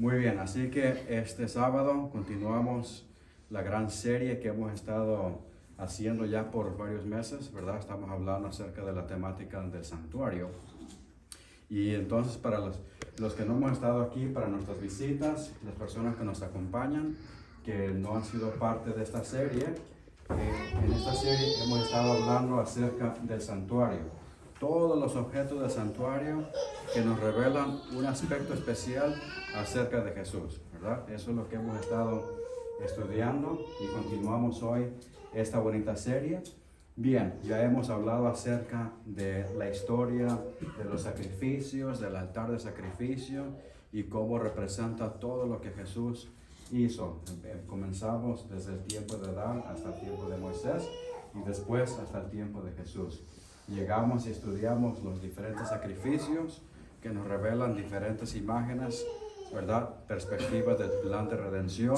Muy bien, así que este sábado continuamos la gran serie que hemos estado haciendo ya por varios meses, ¿verdad? Estamos hablando acerca de la temática del santuario. Y entonces para los que no hemos estado aquí, para nuestras visitas, las personas que nos acompañan, que no han sido parte de esta serie, en esta serie hemos estado hablando acerca del santuario. Todos los objetos del santuario que nos revelan un aspecto especial acerca de Jesús, ¿verdad? Eso es lo que hemos estado estudiando y continuamos hoy esta bonita serie. Bien, ya hemos hablado acerca de la historia de los sacrificios, del altar de sacrificio y cómo representa todo lo que Jesús hizo. Comenzamos desde el tiempo de Adán hasta el tiempo de Moisés y después hasta el tiempo de Jesús. Llegamos y estudiamos los diferentes sacrificios que nos revelan diferentes imágenes, ¿verdad? Perspectivas del plan de redención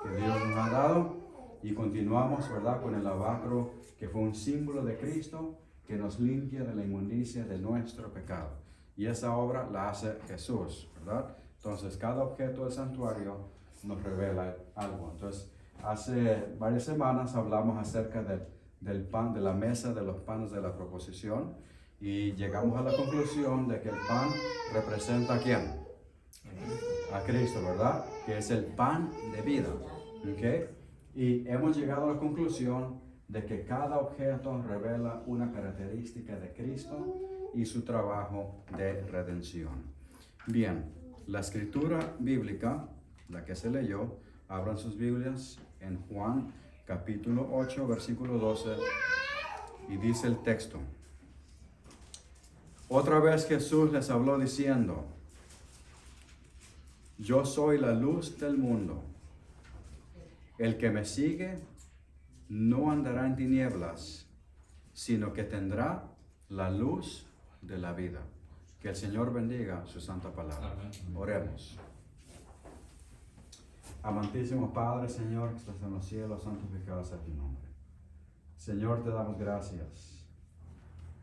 que Dios nos ha dado. Y continuamos, ¿verdad? Con el lavacro, que fue un símbolo de Cristo que nos limpia de la inmundicia de nuestro pecado. Y esa obra la hace Jesús, ¿verdad? Entonces, cada objeto del santuario nos revela algo. Entonces, hace varias semanas hablamos acerca del pan, de la mesa de los panes de la proposición, y llegamos a la conclusión de que el pan representa ¿a quién? A Cristo, ¿verdad? Que es el pan de vida, ¿ok? Y hemos llegado a la conclusión de que cada objeto revela una característica de Cristo y su trabajo de redención. Bien, la escritura bíblica, la que se leyó, abran sus Biblias en Juan capítulo 8, versículo 12, y dice el texto: Otra vez Jesús les habló diciendo: Yo soy la luz del mundo. El que me sigue no andará en tinieblas, sino que tendrá la luz de la vida. Que el Señor bendiga su santa palabra. Oremos. Amantísimo Padre, Señor, que estás en los cielos, santificado sea tu nombre. Señor, te damos gracias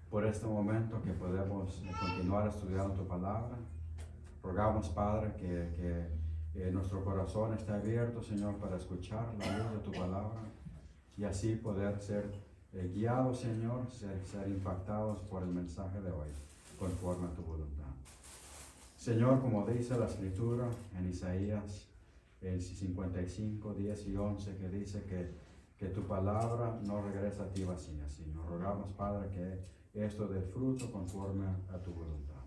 por este momento que podemos continuar estudiando tu palabra. Rogamos, Padre, que nuestro corazón esté abierto, Señor, para escuchar la luz de tu palabra y así poder ser guiados, Señor, ser impactados por el mensaje de hoy, conforme a tu voluntad. Señor, como dice la Escritura en Isaías 55, 10 y 11, que dice que tu palabra no regresa a ti vacía, sino rogamos, Padre, que esto dé fruto conforme a tu voluntad.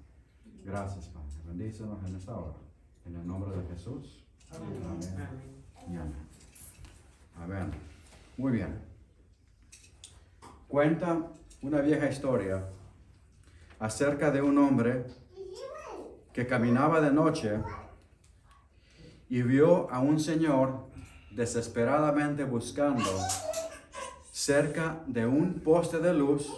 Gracias, Padre. Bendícenos en esta hora. En el nombre de Jesús. Amén. Amén. Y amén. Amén. Muy bien. Cuenta una vieja historia acerca de un hombre que caminaba de noche y vio a un señor desesperadamente buscando cerca de un poste de luz.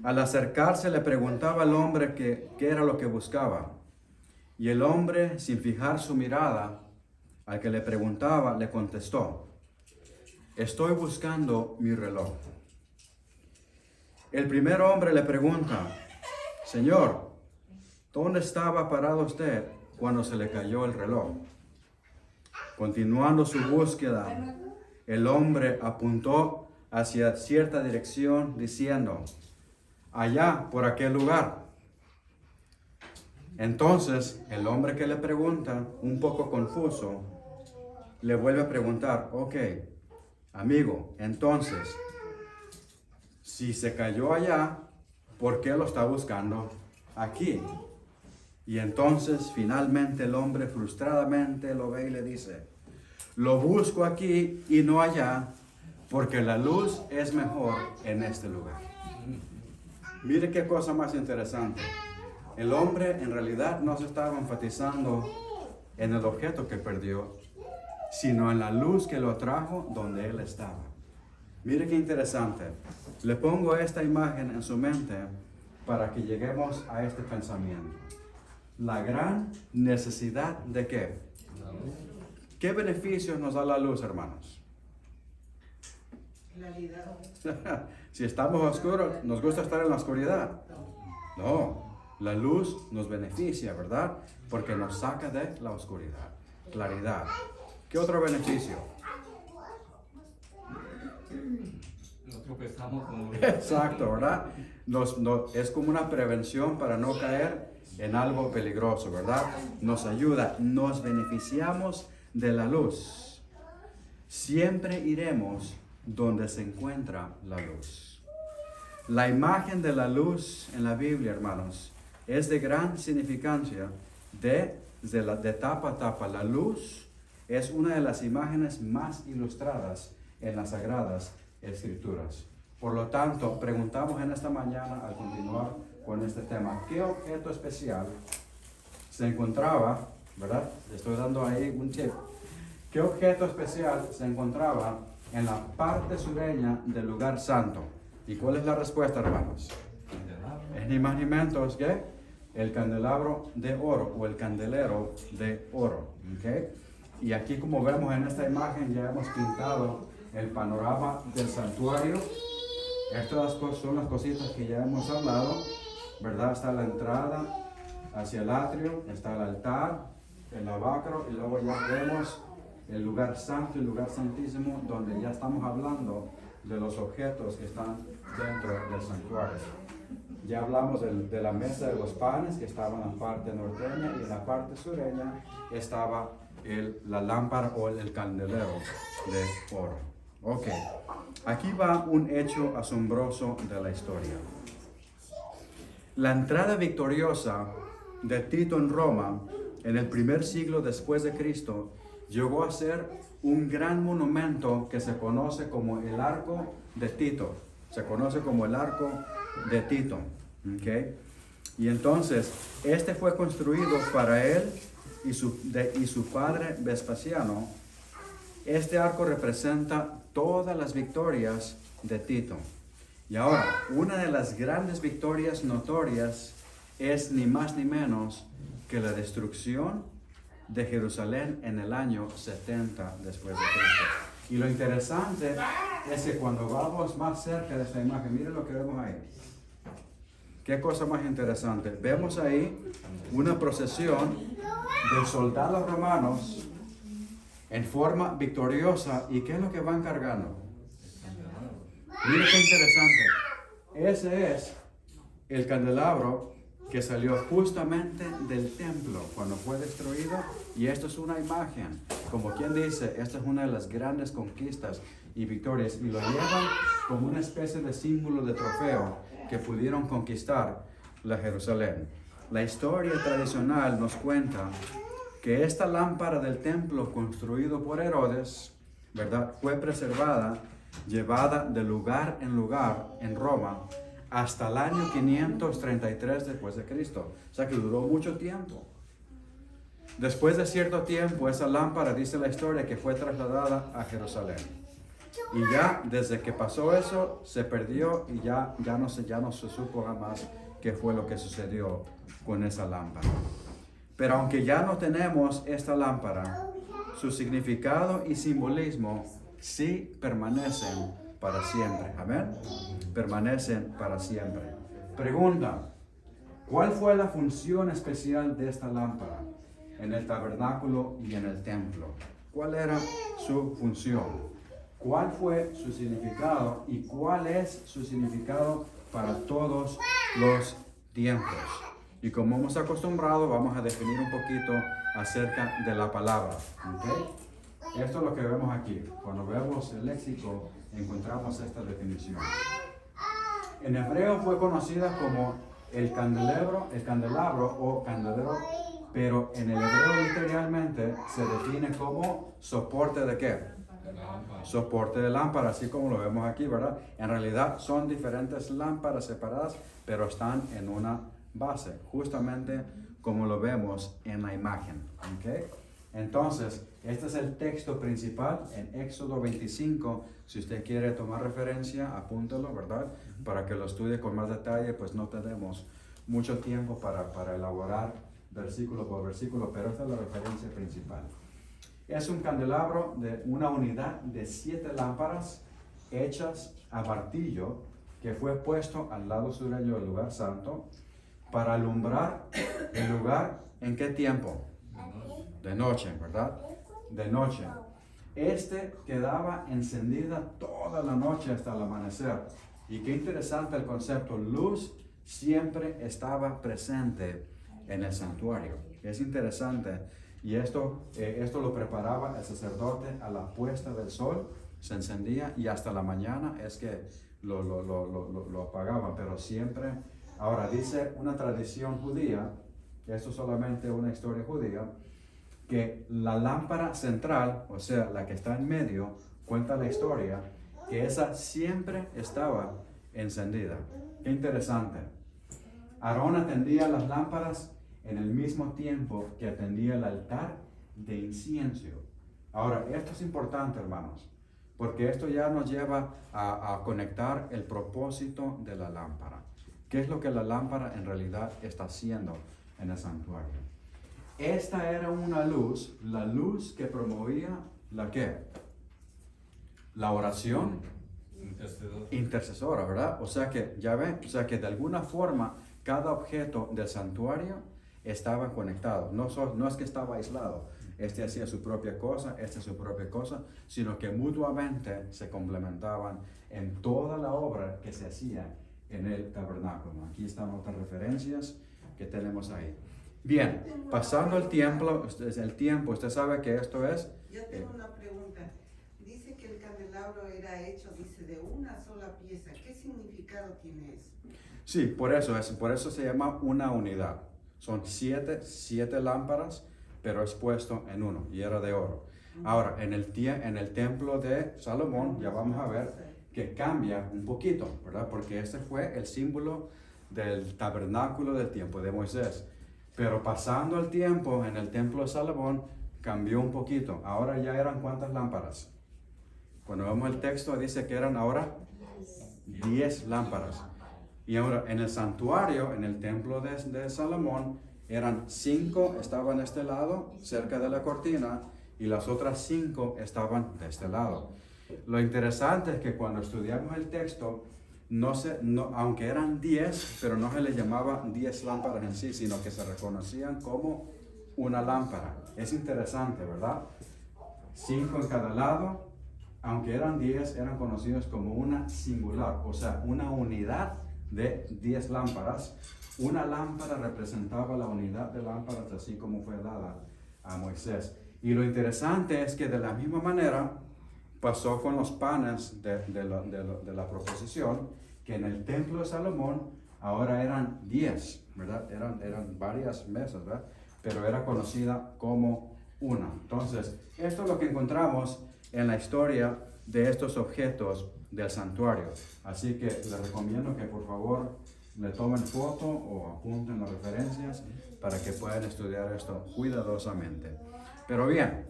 Al acercarse le preguntaba al hombre qué era lo que buscaba. Y el hombre, sin fijar su mirada al que le preguntaba, le contestó: Estoy buscando mi reloj. El primer hombre le pregunta: Señor, ¿dónde estaba parado usted cuando se le cayó el reloj? Continuando su búsqueda, el hombre apuntó hacia cierta dirección diciendo: allá, por aquel lugar. Entonces, el hombre que le pregunta, un poco confuso, le vuelve a preguntar: ok, amigo, entonces, si se cayó allá, ¿por qué lo está buscando aquí? Y entonces, finalmente, el hombre frustradamente lo ve y le dice: lo busco aquí y no allá, porque la luz es mejor en este lugar. Mire qué cosa más interesante. El hombre en realidad no se estaba enfatizando en el objeto que perdió, sino en la luz que lo trajo donde él estaba. Mire qué interesante. Le pongo esta imagen en su mente para que lleguemos a este pensamiento. La gran necesidad de ¿qué? ¿Qué beneficios nos da la luz, hermanos? Claridad. Si estamos oscuros, ¿nos gusta estar en la oscuridad? No. La luz nos beneficia, ¿verdad? Porque nos saca de la oscuridad. Claridad. ¿Qué otro beneficio? No tropezamos con... Exacto, ¿verdad? Es como una prevención para no caer en algo peligroso, ¿verdad? Nos ayuda, nos beneficiamos de la luz. Siempre iremos donde se encuentra la luz. La imagen de la luz en la Biblia, hermanos, es de gran significancia de tapa a tapa. La luz es una de las imágenes más ilustradas en las Sagradas Escrituras. Por lo tanto, preguntamos en esta mañana, al continuar con este tema, ¿qué objeto especial se encontraba, verdad? Le estoy dando ahí un tip. ¿Qué objeto especial se encontraba en la parte sureña del lugar santo? ¿Y cuál es la respuesta, hermanos? Es ni más ni menos que el candelabro de oro o el candelero de oro. ¿Okay? Y aquí, como vemos en esta imagen, ya hemos pintado el panorama del santuario. Estas son las cositas que ya hemos hablado, ¿verdad? Está la entrada hacia el atrio, está el altar, el lavacro, y luego ya vemos el lugar santo, el lugar santísimo, donde ya estamos hablando de los objetos que están dentro del santuario. Ya hablamos de la mesa de los panes, que estaba en la parte norteña, y en la parte sureña estaba la lámpara o el candelero de oro. Ok, aquí va un hecho asombroso de la historia. La entrada victoriosa de Tito en Roma en el primer siglo después de Cristo llegó a ser un gran monumento que se conoce como el Arco de Tito. Se conoce como el Arco de Tito. ¿Okay? Y entonces, este fue construido para él y su padre Vespasiano. Este arco representa todas las victorias de Tito. Y ahora, una de las grandes victorias notorias es ni más ni menos que la destrucción de Jerusalén en el año 70 después de Cristo. Y lo interesante es que cuando vamos más cerca de esta imagen, miren lo que vemos ahí. Qué cosa más interesante. Vemos ahí una procesión de soldados romanos en forma victoriosa. ¿Y qué es lo que van cargando? Miren qué interesante. Ese es el candelabro que salió justamente del templo cuando fue destruido. Y esto es una imagen, como quien dice, esta es una de las grandes conquistas y victorias. Y lo llevan como una especie de símbolo de trofeo que pudieron conquistar la Jerusalén. La historia tradicional nos cuenta que esta lámpara del templo construido por Herodes, ¿verdad?, fue preservada, llevada de lugar en Roma hasta el año 533 después de Cristo. O sea que duró mucho tiempo. Después de cierto tiempo, esa lámpara, dice la historia, que fue trasladada a Jerusalén. Y ya desde que pasó eso, se perdió y ya no se supo jamás qué fue lo que sucedió con esa lámpara. Pero aunque ya no tenemos esta lámpara, su significado y simbolismo sí permanecen para siempre. Amén. Permanecen para siempre. Pregunta: ¿cuál fue la función especial de esta lámpara en el tabernáculo y en el templo? ¿Cuál era su función? ¿Cuál fue su significado y cuál es su significado para todos los tiempos? Y como hemos acostumbrado, vamos a definir un poquito acerca de la palabra. ¿Okay? Esto es lo que vemos aquí. Cuando vemos el léxico, encontramos esta definición. En hebreo fue conocida como el candelabro o candelero, pero en el hebreo literalmente se define como soporte de ¿qué? Soporte de lámpara, así como lo vemos aquí, ¿verdad? En realidad son diferentes lámparas separadas, pero están en una base, justamente como lo vemos en la imagen. ¿Okay? Entonces, este es el texto principal en Éxodo 25. Si usted quiere tomar referencia, apúntalo, ¿verdad? Para que lo estudie con más detalle, pues no tenemos mucho tiempo para elaborar versículo por versículo, pero esta es la referencia principal. Es un candelabro de una unidad de 7 lámparas hechas a martillo que fue puesto al lado sureño del lugar santo, para alumbrar el lugar. ¿En qué tiempo? De noche, ¿verdad? De noche. Quedaba encendida toda la noche hasta el amanecer. Y qué interesante el concepto. Luz siempre estaba presente en el santuario. Es interesante. Y esto lo preparaba el sacerdote a la puesta del sol. Se encendía y hasta la mañana es que lo apagaba. Pero siempre. Ahora dice una tradición judía. Esto es solamente una historia judía. Que la lámpara central, o sea, la que está en medio, cuenta la historia, que esa siempre estaba encendida. Qué interesante. Aarón atendía las lámparas en el mismo tiempo que atendía el altar de incienso. Ahora, esto es importante, hermanos, porque esto ya nos lleva a conectar el propósito de la lámpara. ¿Qué es lo que la lámpara en realidad está haciendo en el santuario? Esta era una luz, la luz que promovía ¿la qué? La oración intercesora, ¿verdad? O sea que, ya ven, o sea que de alguna forma cada objeto del santuario estaba conectado. No es que estaba aislado. Este hacía su propia cosa, su propia cosa, sino que mutuamente se complementaban en toda la obra que se hacía en el tabernáculo. Aquí están otras referencias que tenemos ahí. Bien, pasando el tiempo, usted sabe que esto es... Yo tengo una pregunta. Dice que el candelabro era hecho, dice, de una sola pieza. ¿Qué significado tiene eso? Sí, por eso se llama una unidad. Son siete lámparas, pero es puesto en uno y era de oro. Ahora, en el templo de Salomón, ya vamos a ver que cambia un poquito, ¿verdad? Porque este fue el símbolo del tabernáculo del tiempo de Moisés. Pero pasando el tiempo en el templo de Salomón, cambió un poquito. Ahora ya eran ¿cuántas lámparas? Cuando vemos el texto dice que eran ahora 10 lámparas. Y ahora en el santuario, en el templo de Salomón, eran 5, estaban de este lado, cerca de la cortina, y las otras 5 estaban de este lado. Lo interesante es que cuando estudiamos el texto, aunque eran 10, pero no se les llamaba 10 lámparas en sí, sino que se reconocían como una lámpara. Es interesante, ¿verdad? 5 en cada lado, aunque eran 10, eran conocidos como una singular, o sea, una unidad de 10 lámparas. Una lámpara representaba la unidad de lámparas, así como fue dada a Moisés. Y lo interesante es que de la misma manera pasó con los panes de la proposición, que en el templo de Salomón ahora eran 10, ¿verdad? Eran varias mesas, ¿verdad? Pero era conocida como una. Entonces, esto es lo que encontramos en la historia de estos objetos del santuario. Así que les recomiendo que por favor le tomen foto o apunten las referencias para que puedan estudiar esto cuidadosamente. Pero bien,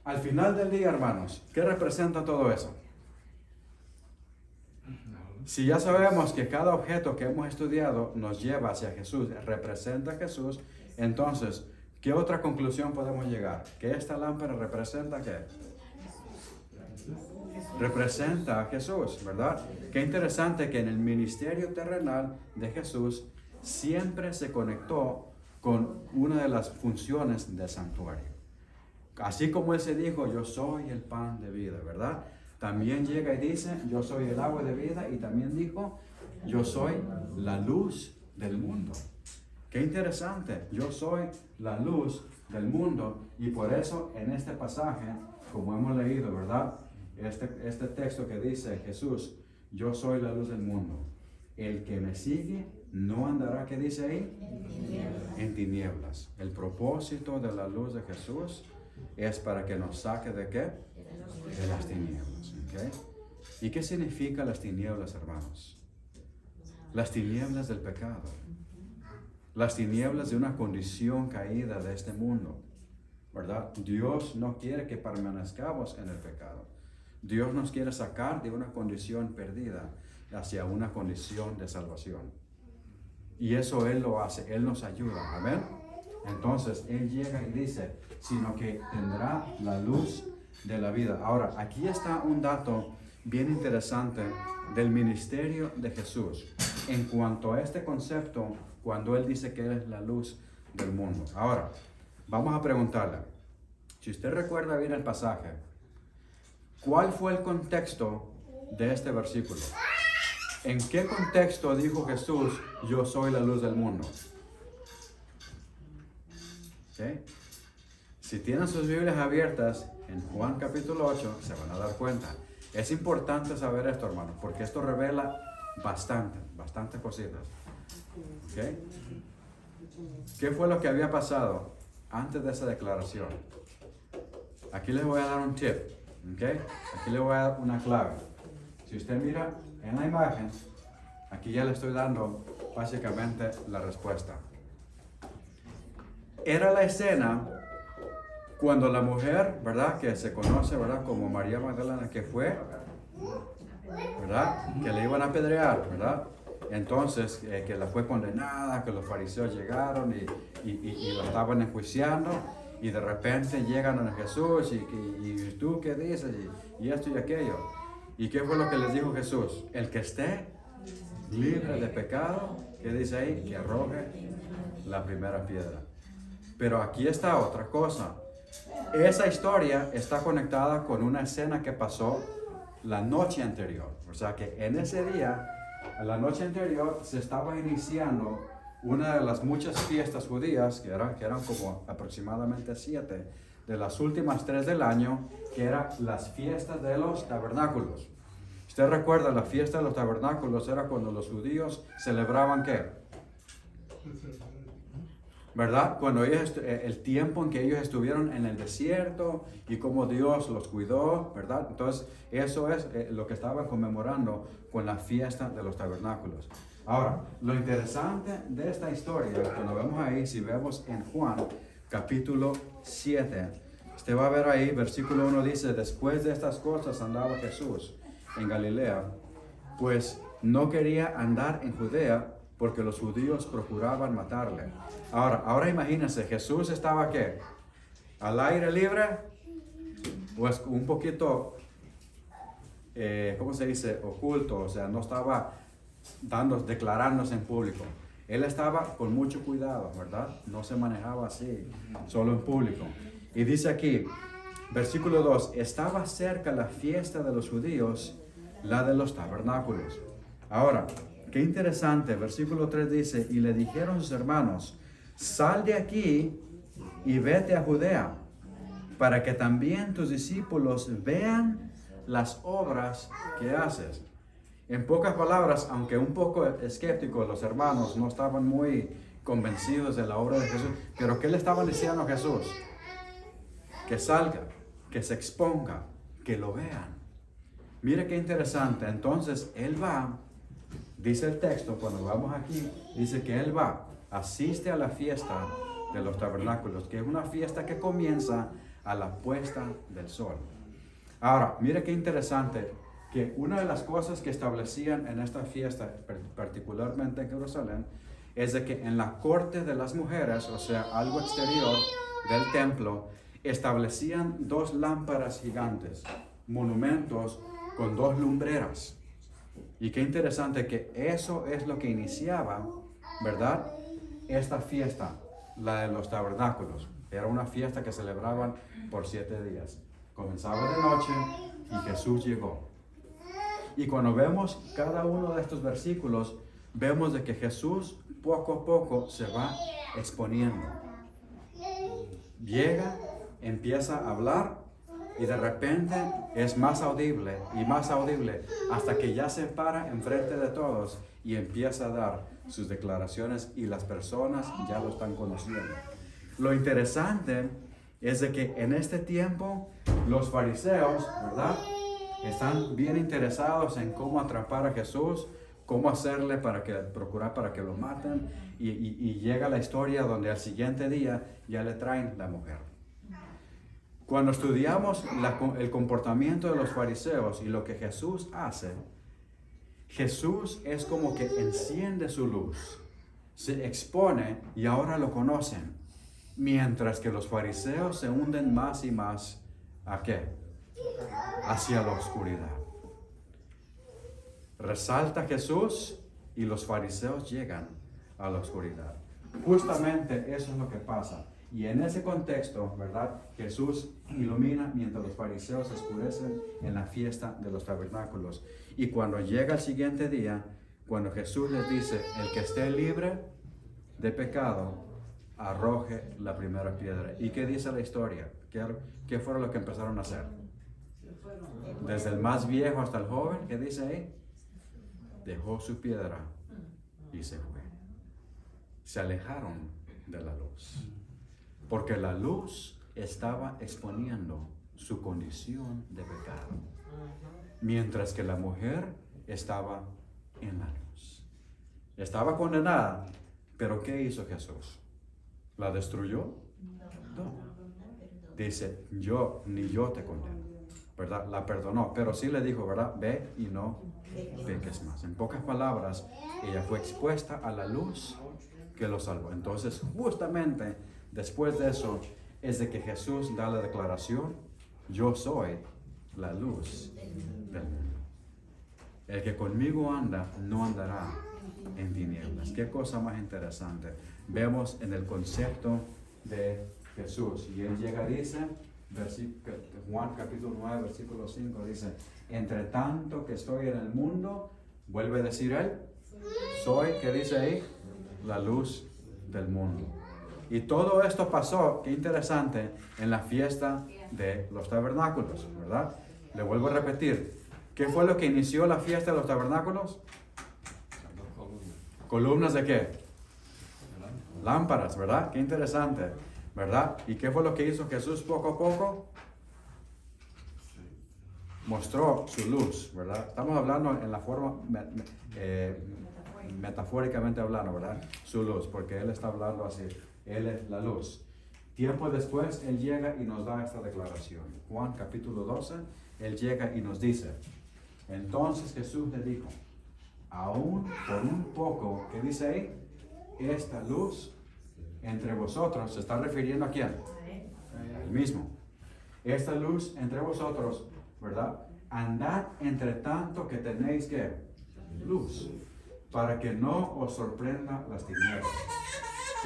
al final del día, hermanos, ¿qué representa todo eso? Si ya sabemos que cada objeto que hemos estudiado nos lleva hacia Jesús, representa a Jesús, entonces, ¿qué otra conclusión podemos llegar? ¿Que esta lámpara representa qué? Representa a Jesús, ¿verdad? Qué interesante que en el ministerio terrenal de Jesús siempre se conectó con una de las funciones del santuario. Así como Él se dijo, yo soy el pan de vida, ¿verdad? También llega y dice, yo soy el agua de vida, y también dijo, yo soy la luz del mundo. Qué interesante, yo soy la luz del mundo, y por eso en este pasaje, como hemos leído, ¿verdad? Este texto que dice Jesús, yo soy la luz del mundo. El que me sigue no andará, ¿qué dice ahí? En tinieblas. El propósito de la luz de Jesús es para que nos saque ¿de qué? De las tinieblas. ¿Okay? ¿Y qué significa las tinieblas, hermanos? Las tinieblas del pecado. Las tinieblas de una condición caída de este mundo, ¿verdad? Dios no quiere que permanezcamos en el pecado. Dios nos quiere sacar de una condición perdida hacia una condición de salvación. Y eso Él lo hace, Él nos ayuda, ¿amén? Entonces Él llega y dice, sino que tendrá la luz de la vida. Ahora, aquí está un dato bien interesante del ministerio de Jesús en cuanto a este concepto cuando Él dice que Él es la luz del mundo. Ahora, vamos a preguntarle, si usted recuerda bien el pasaje, ¿cuál fue el contexto de este versículo? ¿En qué contexto dijo Jesús, yo soy la luz del mundo? ¿Okay? Si tienen sus Biblias abiertas en Juan capítulo 8, se van a dar cuenta. Es importante saber esto, hermanos, porque esto revela bastantes cositas. ¿Okay? ¿Qué fue lo que había pasado antes de esa declaración? Aquí les voy a dar un tip. ¿Okay? Aquí les voy a dar una clave. Si usted mira en la imagen, aquí ya le estoy dando básicamente la respuesta. Era la escena cuando la mujer, ¿verdad? Que se conoce, ¿verdad? Como María Magdalena, que fue, ¿verdad? Que le iban a apedrear, ¿verdad? Entonces, que la fue condenada, que los fariseos llegaron y la estaban enjuiciando, y de repente llegan a Jesús y tú qué dices, y esto y aquello. ¿Y qué fue lo que les dijo Jesús? El que esté libre de pecado, ¿qué dice ahí? Que arroje la primera piedra. Pero aquí está otra cosa. Esa historia está conectada con una escena que pasó la noche anterior. O sea que en ese día, la noche anterior, se estaba iniciando una de las muchas fiestas judías, que eran como aproximadamente 7, de las últimas 3 del año, que eran las fiestas de los tabernáculos. Usted recuerda, la fiesta de los tabernáculos era cuando los judíos celebraban ¿qué? ¿Verdad? Cuando el tiempo en que ellos estuvieron en el desierto y cómo Dios los cuidó, ¿verdad? Entonces, eso es lo que estaban conmemorando con la fiesta de los tabernáculos. Ahora, lo interesante de esta historia, cuando vemos ahí, si vemos en Juan, capítulo 7, usted va a ver ahí, versículo 1 dice, después de estas cosas andaba Jesús en Galilea, pues no quería andar en Judea, porque los judíos procuraban matarle. Ahora imagínense, Jesús estaba ¿qué? Al aire libre, pues un poquito, ¿cómo se dice? Oculto, o sea, no estaba declarándose en público. Él estaba con mucho cuidado, ¿verdad? No se manejaba así, solo en público. Y dice aquí, versículo 2, estaba cerca la fiesta de los judíos, la de los tabernáculos. Ahora, qué interesante, versículo 3 dice, y le dijeron sus hermanos, sal de aquí y vete a Judea, para que también tus discípulos vean las obras que haces. En pocas palabras, aunque un poco escépticos, los hermanos no estaban muy convencidos de la obra de Jesús, pero ¿qué le estaban diciendo a Jesús? Que salga, que se exponga, que lo vean. Mire qué interesante, entonces Él va. Dice el texto, cuando vamos aquí, dice que Él va, asiste a la fiesta de los tabernáculos, que es una fiesta que comienza a la puesta del sol. Ahora, mire qué interesante, que una de las cosas que establecían en esta fiesta, particularmente en Jerusalén, es de que en la corte de las mujeres, o sea, algo exterior del templo, establecían 2 lámparas gigantes, monumentos con 2 lumbreras. Y qué interesante que eso es lo que iniciaba, ¿verdad? Esta fiesta, la de los tabernáculos. Era una fiesta que celebraban por 7 días. Comenzaba de noche y Jesús llegó. Y cuando vemos cada uno de estos versículos, vemos de que Jesús poco a poco se va exponiendo. Llega, empieza a hablar, y de repente es más audible y más audible hasta que ya se para enfrente de todos y empieza a dar sus declaraciones y las personas ya lo están conociendo. Lo interesante es de que en este tiempo los fariseos, ¿verdad? Están bien interesados en cómo atrapar a Jesús, cómo hacerle procurar para que lo maten, y llega la historia donde al siguiente día ya le traen la mujer. Cuando estudiamos el comportamiento de los fariseos y lo que Jesús hace, Jesús es como que enciende su luz, se expone y ahora lo conocen, mientras que los fariseos se hunden más y más, ¿a qué? Hacia la oscuridad. Resalta Jesús y los fariseos llegan a la oscuridad. Justamente eso es lo que pasa. Y en ese contexto, ¿verdad? Jesús ilumina mientras los fariseos se oscurecen en la fiesta de los tabernáculos. Y cuando llega el siguiente día, cuando Jesús les dice, el que esté libre de pecado, arroje la primera piedra. ¿Y qué dice la historia? ¿Qué fue lo que empezaron a hacer? Desde el más viejo hasta el joven, ¿qué dice ahí? Dejó su piedra y se fue. Se alejaron de la luz. Porque la luz estaba exponiendo su condición de pecado. Mientras que la mujer estaba en la luz. Estaba condenada, pero ¿qué hizo Jesús? ¿La destruyó? No. Dice, ni yo te condeno, ¿verdad? La perdonó, pero sí le dijo, ¿verdad? Ve y no peques más. En pocas palabras, ella fue expuesta a la luz que lo salvó. Entonces, justamente después de eso, es de que Jesús da la declaración, yo soy la luz del mundo. El que conmigo anda, no andará en tinieblas. Qué cosa más interesante. Vemos en el concepto de Jesús. Y él llega, dice, Juan capítulo 9, versículo 5, dice, entre tanto que estoy en el mundo, vuelve a decir él, soy, ¿qué dice ahí? La luz del mundo. Y todo esto pasó, qué interesante, en la fiesta de los tabernáculos, ¿verdad? Le vuelvo a repetir, ¿qué fue lo que inició la fiesta de los tabernáculos? ¿Columnas de qué? Lámparas, ¿verdad? Qué interesante, ¿verdad? ¿Y qué fue lo que hizo Jesús poco a poco? Mostró su luz, ¿verdad? Estamos hablando en la forma metafóricamente hablando, ¿verdad? Su luz, porque Él está hablando así. Él es la luz. Tiempo después, Él llega y nos da esta declaración. Juan capítulo 12, Él llega y nos dice, entonces Jesús le dijo, aún por un poco, ¿qué dice ahí? Esta luz entre vosotros, ¿se está refiriendo a quién? El mismo. Esta luz entre vosotros, ¿verdad? Andad entre tanto que tenéis que luz, para que no os sorprenda las tinieblas.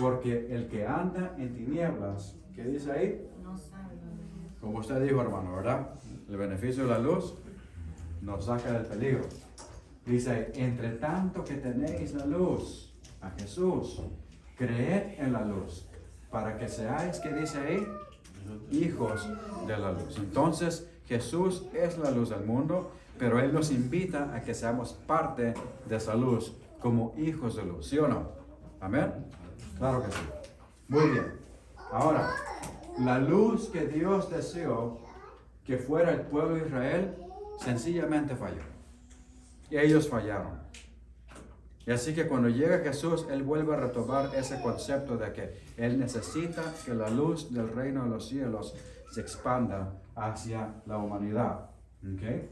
Porque el que anda en tinieblas, ¿qué dice ahí? No sabe. Como usted dijo, hermano, ¿verdad? El beneficio de la luz nos saca del peligro. Dice, entre tanto que tenéis la luz, a Jesús, creed en la luz, para que seáis, ¿qué dice ahí? Hijos de la luz. Entonces, Jesús es la luz del mundo, pero Él nos invita a que seamos parte de esa luz, como hijos de luz, ¿sí o no? Amén. Claro que sí. Muy bien. Ahora, la luz que Dios deseó que fuera el pueblo de Israel, sencillamente falló. Ellos fallaron. Y así que cuando llega Jesús, Él vuelve a retomar ese concepto de que Él necesita que la luz del reino de los cielos se expanda hacia la humanidad. ¿Okay?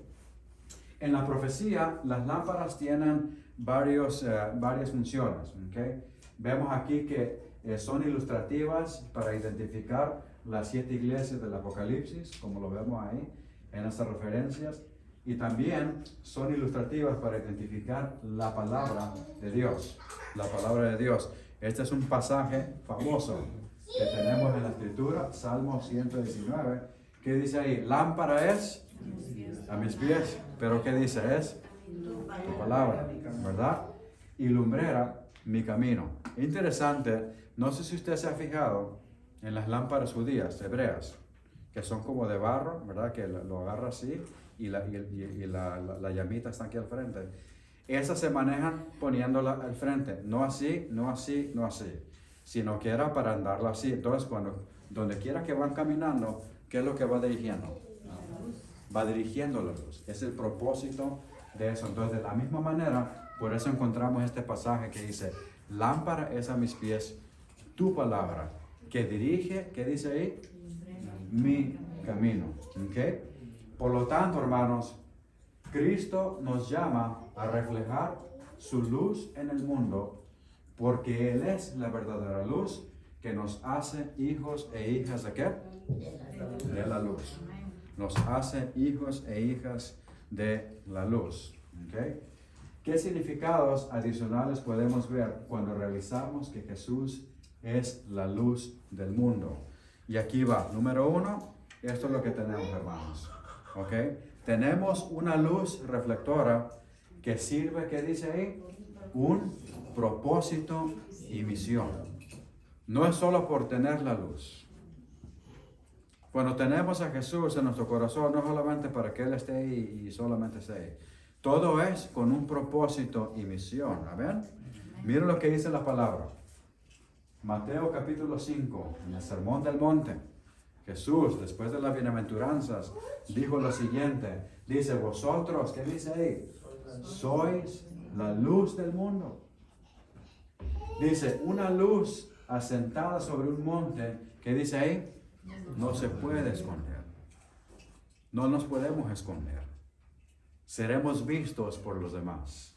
En la profecía, las lámparas tienen varias funciones. ¿Okay? Vemos aquí que son ilustrativas para identificar las 7 iglesias del Apocalipsis, como lo vemos ahí en estas referencias, y también son ilustrativas para identificar la palabra de Dios. La palabra de Dios. Este es un pasaje famoso que tenemos en la Escritura, Salmo 119, que dice ahí, lámpara es a mis pies, pero ¿qué dice? Es tu palabra, ¿verdad? Y lumbrera mi camino. Interesante, no sé si usted se ha fijado en las lámparas judías, hebreas, que son como de barro, ¿verdad? Que lo agarra así y la llamita está aquí al frente. Esas se manejan poniéndola al frente, no así, no así, no así, sino que era para andarla así. Entonces, donde quiera que van caminando, ¿qué es lo que va dirigiendo? Va dirigiendo la luz. Es el propósito de eso. Entonces, de la misma manera, por eso encontramos este pasaje que dice, lámpara es a mis pies tu palabra, que dirige, ¿qué dice ahí? Mi camino. ¿Okay? Por lo tanto, hermanos, Cristo nos llama a reflejar su luz en el mundo, porque Él es la verdadera luz que nos hace hijos e hijas de ¿qué? De la luz. Nos hace hijos e hijas de la luz. ¿Okay? ¿Qué significados adicionales podemos ver cuando realizamos que Jesús es la luz del mundo? Y aquí va, número 1, esto es lo que tenemos, hermanos. ¿Ok? Tenemos una luz reflectora que sirve, ¿qué dice ahí? Un propósito y misión. No es solo por tener la luz. Cuando tenemos a Jesús en nuestro corazón, no solamente para que Él esté ahí y solamente esté ahí. Todo es con un propósito y misión. ¿Amén? Miren lo que dice la palabra. Mateo capítulo 5, en el Sermón del Monte. Jesús, después de las bienaventuranzas, dijo lo siguiente. Dice, vosotros, ¿qué dice ahí? Sois la luz del mundo. Dice, una luz asentada sobre un monte, ¿qué dice ahí? No se puede esconder. No nos podemos esconder. Seremos vistos por los demás.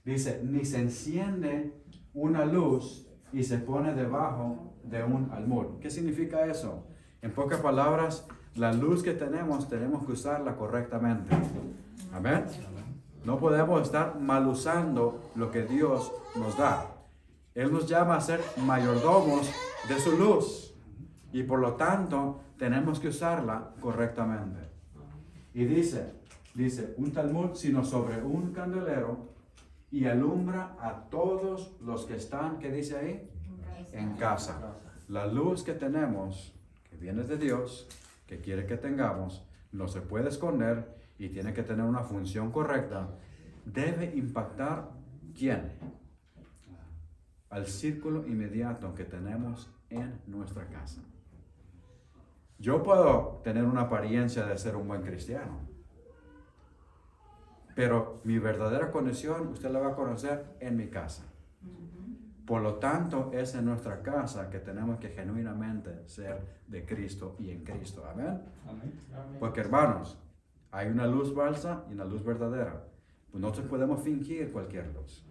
Dice, ni se enciende una luz y se pone debajo de un almud. ¿Qué significa eso? En pocas palabras, la luz que tenemos que usarla correctamente. Amén. No podemos estar mal usando lo que Dios nos da. Él nos llama a ser mayordomos de su luz. Y por lo tanto, tenemos que usarla correctamente. Y dice, un talmud, sino sobre un candelero, y alumbra a todos los que están, ¿qué dice ahí? En casa. La luz que tenemos, que viene de Dios, que quiere que tengamos, no se puede esconder y tiene que tener una función correcta. Debe impactar, ¿quién? Al círculo inmediato que tenemos en nuestra casa. Yo puedo tener una apariencia de ser un buen cristiano, pero mi verdadera condición usted la va a conocer en mi casa. Por lo tanto, es en nuestra casa que tenemos que genuinamente ser de Cristo y en Cristo. Amén. Porque hermanos, hay una luz falsa y una luz verdadera. Pues nosotros podemos fingir cualquier luz,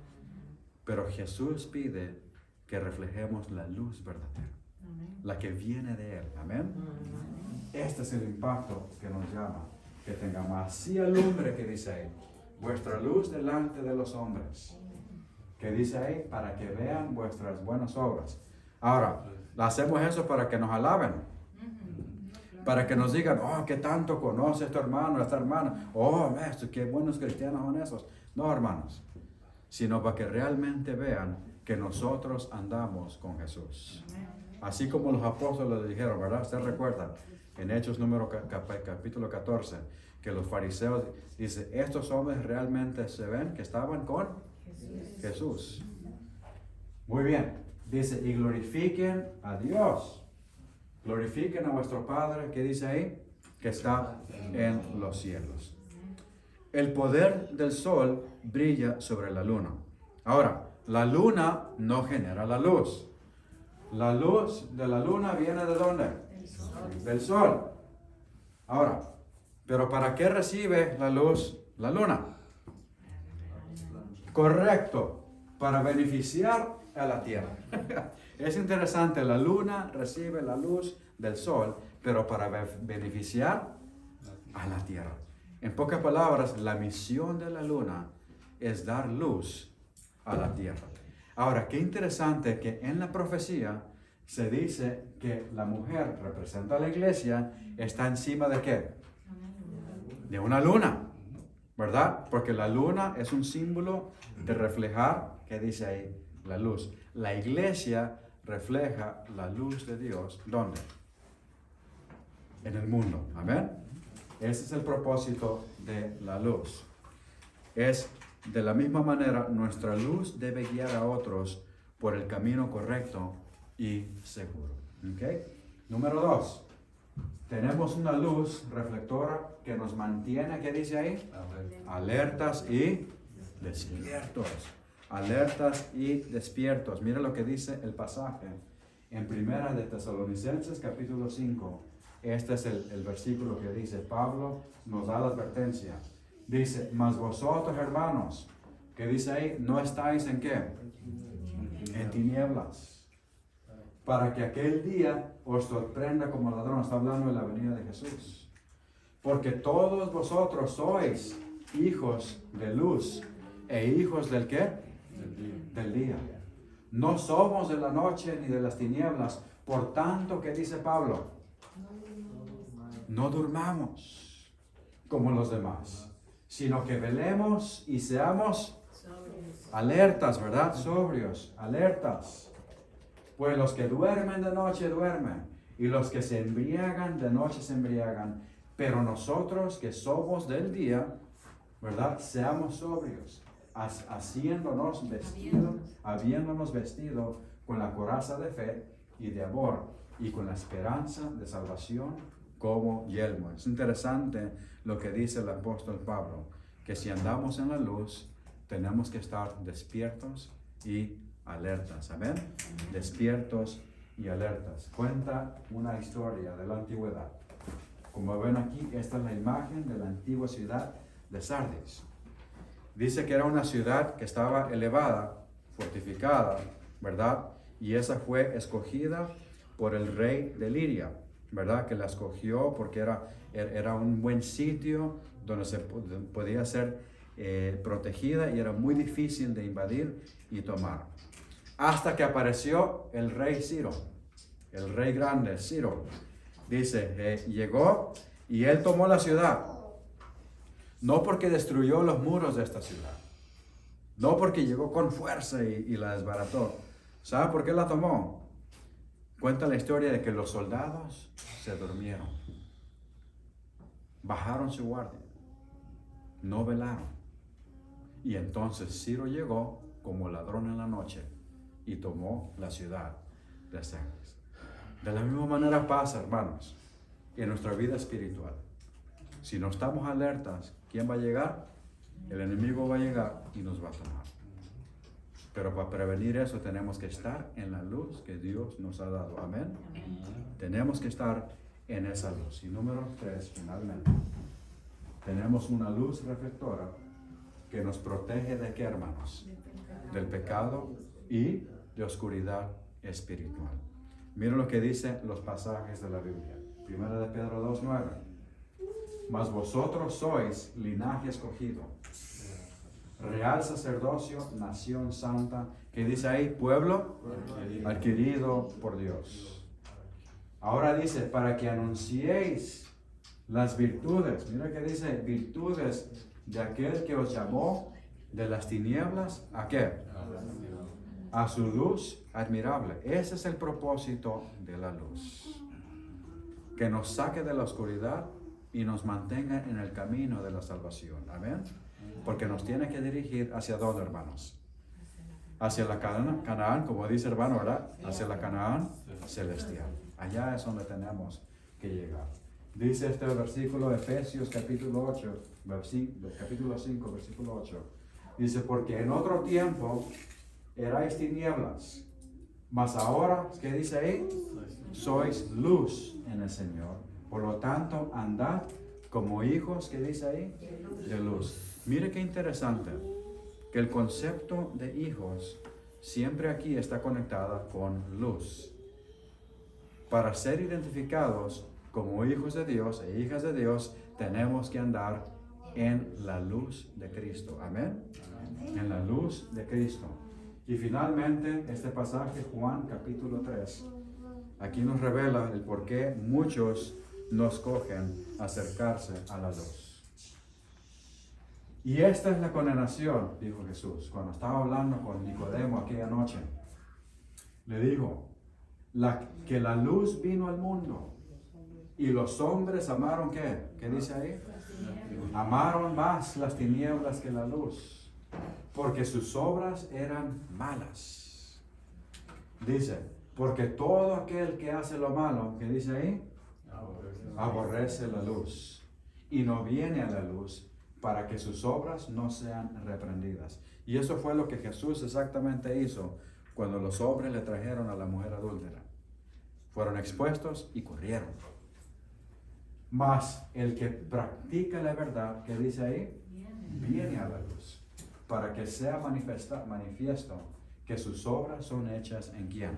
pero Jesús pide que reflejemos la luz verdadera, la que viene de Él. Amén. Este es el impacto que nos llama, que tengamos así alumbre, que dice ahí, vuestra luz delante de los hombres, que dice ahí, para que vean vuestras buenas obras. Ahora, hacemos eso para que nos alaben, para que nos digan, oh, qué tanto conoce este hermano, esta hermana, oh, maestro, qué buenos cristianos son esos. No, hermanos, sino para que realmente vean que nosotros andamos con Jesús. Así como los apóstoles le dijeron, ¿verdad? Ustedes recuerdan, en Hechos capítulo 14, que los fariseos dicen, estos hombres realmente se ven que estaban con Jesús. Muy bien, dice, y glorifiquen a Dios. Glorifiquen a vuestro Padre, ¿qué dice ahí? Que está en los cielos. El poder del sol brilla sobre la luna. Ahora, la luna no genera la luz. La luz de la luna viene ¿de dónde? Del sol. Ahora, ¿pero para qué recibe la luz la luna? Correcto, para beneficiar a la tierra. Es interesante, la luna recibe la luz del sol, pero para beneficiar a la tierra. En pocas palabras, la misión de la luna es dar luz a la tierra. Ahora, qué interesante que en la profecía se dice que la mujer representa a la iglesia, está encima de ¿qué? De una luna, ¿verdad? Porque la luna es un símbolo de reflejar, ¿qué dice ahí? La luz. La iglesia refleja la luz de Dios, ¿dónde? En el mundo, ¿amén? Ese es el propósito de la luz. Es de la misma manera, nuestra luz debe guiar a otros por el camino correcto y seguro. ¿Ok? Número 2. Tenemos una luz reflectora que nos mantiene, ¿qué dice ahí? Alertas y despiertos. Alertas y despiertos. Mira lo que dice el pasaje en Primera de Tesalonicenses capítulo 5. Este es el versículo que dice, Pablo nos da la advertencia. Dice, mas vosotros, hermanos, que dice ahí, no estáis ¿en qué? En tinieblas. Para que aquel día os sorprenda como ladrón. Está hablando de la venida de Jesús. Porque todos vosotros sois hijos de luz e hijos del ¿qué? Del día. No somos de la noche ni de las tinieblas. Por tanto, ¿qué dice Pablo? No durmamos como los demás, sino que velemos y seamos alertas, ¿verdad? Sobrios, alertas. Pues los que duermen de noche duermen, y los que se embriagan de noche se embriagan. Pero nosotros que somos del día, ¿verdad? Seamos sobrios, habiéndonos vestido con la coraza de fe y de amor, y con la esperanza de salvación como yelmo. Es interesante lo que dice el apóstol Pablo, que si andamos en la luz, tenemos que estar despiertos y alertas. Amén. Despiertos y alertas. Cuenta una historia de la antigüedad. Como ven aquí, esta es la imagen de la antigua ciudad de Sardis. Dice que era una ciudad que estaba elevada, fortificada, ¿verdad? Y esa fue escogida por el rey de Liria, ¿verdad? Que la escogió porque era un buen sitio donde se podía ser protegida y era muy difícil de invadir y tomar. Hasta que apareció el rey Ciro, el rey grande Ciro. Dice, llegó y él tomó la ciudad. No porque destruyó los muros de esta ciudad. No porque llegó con fuerza y la desbarató. ¿Sabe por qué la tomó? Cuenta la historia de que los soldados se durmieron. Bajaron su guardia. No velaron. Y entonces Ciro llegó como ladrón en la noche y tomó la ciudad de Sardis. De la misma manera pasa, hermanos, en nuestra vida espiritual. Si no estamos alertas, ¿quién va a llegar? El enemigo va a llegar y nos va a tomar. Pero para prevenir eso tenemos que estar en la luz que Dios nos ha dado. Amén. Tenemos que estar en esa luz. Y número 3, finalmente, tenemos una luz reflectora que nos protege de qué, hermanos? Del pecado y de oscuridad espiritual. Miren lo que dicen los pasajes de la Biblia. Primera de Pedro 2:9. Mas vosotros sois linaje escogido, real sacerdocio, nación santa. ¿Qué dice ahí? Pueblo adquirido por Dios. Ahora dice, para que anunciéis las virtudes. Mira que dice, virtudes de aquel que os llamó de las tinieblas, ¿a qué? A su luz admirable. Ese es el propósito de la luz. Que nos saque de la oscuridad y nos mantenga en el camino de la salvación. Amén. Porque nos tiene que dirigir hacia dónde, hermanos. Hacia la Canaán, como dice hermano, ¿verdad? Hacia la Canaán celestial. Allá es donde tenemos que llegar. Dice este versículo de Efesios capítulo 5, versículo 8. Dice, porque en otro tiempo erais tinieblas, mas ahora, ¿qué dice ahí? Sois luz en el Señor. Por lo tanto, andad como hijos, ¿qué dice ahí? De luz. Mire qué interesante, que el concepto de hijos siempre aquí está conectada con luz. Para ser identificados como hijos de Dios e hijas de Dios, tenemos que andar en la luz de Cristo. Amén. En la luz de Cristo. Y finalmente, este pasaje, Juan capítulo 3, aquí nos revela el por qué muchos no escogen acercarse a la luz. Y esta es la condenación, dijo Jesús, cuando estaba hablando con Nicodemo aquella noche. Le dijo, que la luz vino al mundo y los hombres amaron ¿qué? ¿Qué dice ahí? Amaron más las tinieblas que la luz, porque sus obras eran malas. Dice, porque todo aquel que hace lo malo, ¿qué dice ahí? Aborrece la luz y no viene a la luz para que sus obras no sean reprendidas. Y eso fue lo que Jesús exactamente hizo cuando los hombres le trajeron a la mujer adúltera. Fueron expuestos y corrieron. Mas el que practica la verdad, ¿qué dice ahí? Viene a la luz, para que sea manifiesto que sus obras son hechas en quién,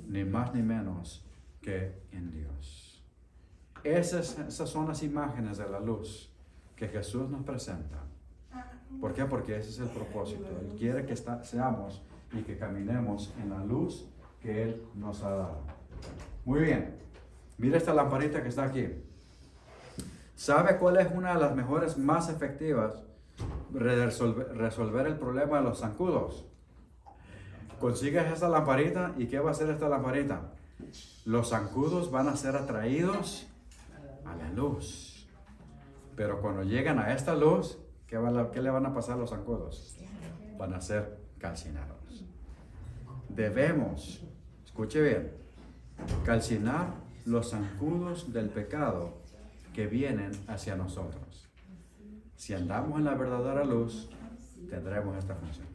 ni más ni menos que en Dios. Esas son las imágenes de la luz que Jesús nos presenta ¿Por qué? Porque ese es el propósito. Él quiere que seamos y que caminemos en la luz que Él nos ha dado. Muy bien. Mira esta lamparita que está aquí. ¿Sabe cuál es una de las mejores, más efectivas de resolver el problema de los zancudos? Consigues esta lamparita y ¿qué va a hacer esta lamparita? Los zancudos van a ser atraídos a la luz. Pero cuando llegan a esta luz, ¿qué le van a pasar a los zancudos? Van a ser calcinados. Debemos, escuche bien, calcinar los zancudos del pecado que vienen hacia nosotros. Si andamos en la verdadera luz, tendremos esta función.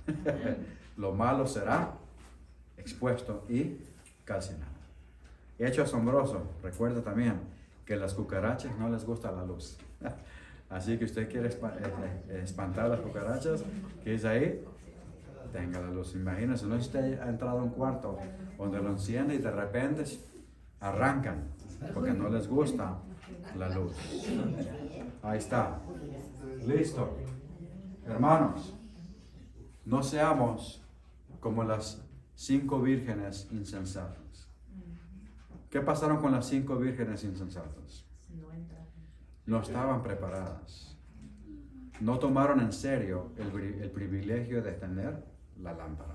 Lo malo será expuesto y calcinado. Hecho asombroso, recuerda también que a las cucarachas no les gusta la luz. Así que usted quiere espantar a las cucarachas, que es ahí, tenga la luz. Imagínense, no usted ha entrado a un cuarto donde lo enciende y de repente arrancan porque no les gusta la luz. Ahí está. Listo. Hermanos, no seamos como las 5 vírgenes insensatas. ¿Qué pasaron con las 5 vírgenes insensatas? No estaban preparadas. No tomaron en serio el privilegio de tener la lámpara.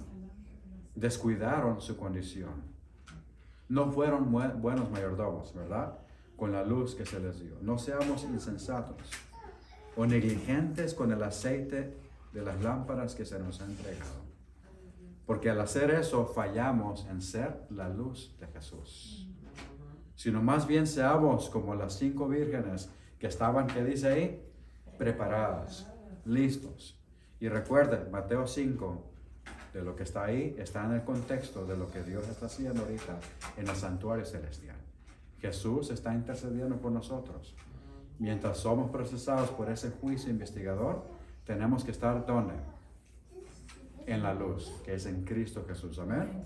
Descuidaron su condición. No fueron buenos mayordomos, ¿verdad? Con la luz que se les dio. No seamos insensatos o negligentes con el aceite de las lámparas que se nos ha entregado. Porque al hacer eso fallamos en ser la luz de Jesús. Sino más bien seamos como las 5 vírgenes que estaban, ¿qué dice ahí? Preparadas, listos. Y recuerden, Mateo 5, de lo que está ahí, está en el contexto de lo que Dios está haciendo ahorita en el santuario celestial. Jesús está intercediendo por nosotros. Mientras somos procesados por ese juicio investigador, tenemos que estar ¿dónde? En la luz, que es en Cristo Jesús. Amén.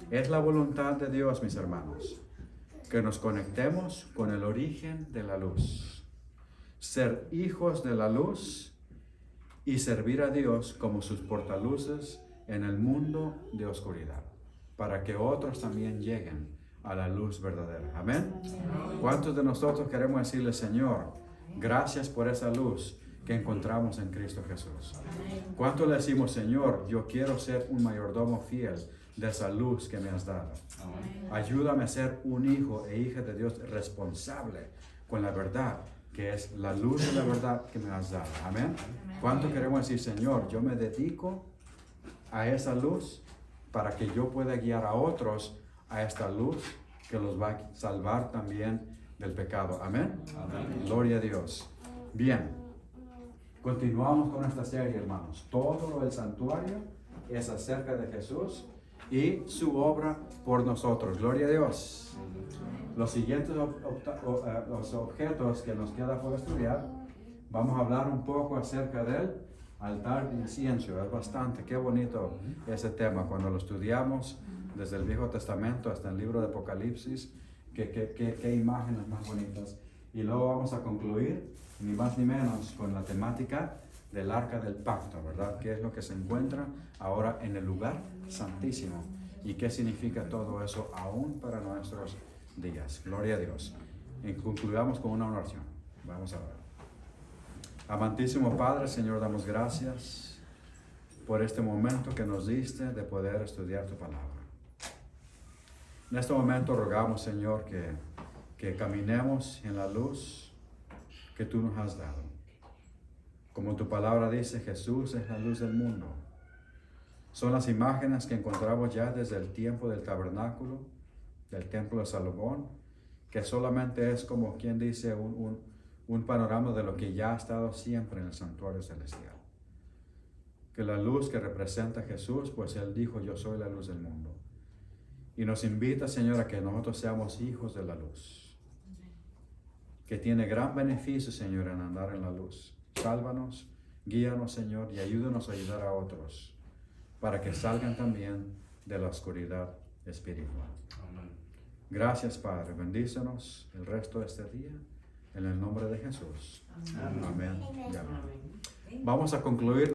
Es la voluntad de Dios, mis hermanos, que nos conectemos con el origen de la luz. Ser hijos de la luz y servir a Dios como sus portaluces en el mundo de oscuridad, para que otros también lleguen a la luz verdadera. Amén. ¿Cuántos de nosotros queremos decirle, Señor, gracias por esa luz que encontramos en Cristo Jesús? ¿Cuántos le decimos, Señor, yo quiero ser un mayordomo fiel de esa luz que me has dado? Ayúdame a ser un hijo e hija de Dios responsable con la verdad, que es la luz de la verdad que me has dado. Amén. ¿Cuántos queremos decir, Señor, yo me dedico a esa luz para que yo pueda guiar a otros a esta luz que los va a salvar también del pecado? Amén. Amén. Gloria a Dios. Bien, continuamos con esta serie, hermanos. Todo lo del santuario es acerca de Jesús y su obra por nosotros. Gloria a Dios. Los siguientes los objetos que nos queda por estudiar, vamos a hablar un poco acerca del altar de incienso. Es bastante, qué bonito ese tema. Cuando lo estudiamos desde el Viejo Testamento hasta el libro de Apocalipsis, qué imágenes más bonitas. Y luego vamos a concluir, ni más ni menos, con la temática del Arca del Pacto, ¿verdad? ¿Qué es lo que se encuentra ahora en el lugar santísimo? ¿Y qué significa todo eso aún para nuestros días? Gloria a Dios. Y concluyamos con una oración. Vamos a ver. Amantísimo Padre, Señor, damos gracias por este momento que nos diste de poder estudiar tu palabra. En este momento rogamos, Señor, que caminemos en la luz que tú nos has dado. Como tu palabra dice, Jesús es la luz del mundo. Son las imágenes que encontramos ya desde el tiempo del tabernáculo, del templo de Salomón, que solamente es como quien dice un panorama de lo que ya ha estado siempre en el santuario celestial. Que la luz que representa a Jesús, pues Él dijo, yo soy la luz del mundo. Y nos invita, Señor, a que nosotros seamos hijos de la luz. Que tiene gran beneficio, Señor, en andar en la luz. Sálvanos, guíanos, Señor, y ayúdanos a ayudar a otros, para que salgan también de la oscuridad espiritual. Amén. Gracias, Padre. Bendícenos el resto de este día. En el nombre de Jesús. Amén. Amén. Y amén. Vamos a concluir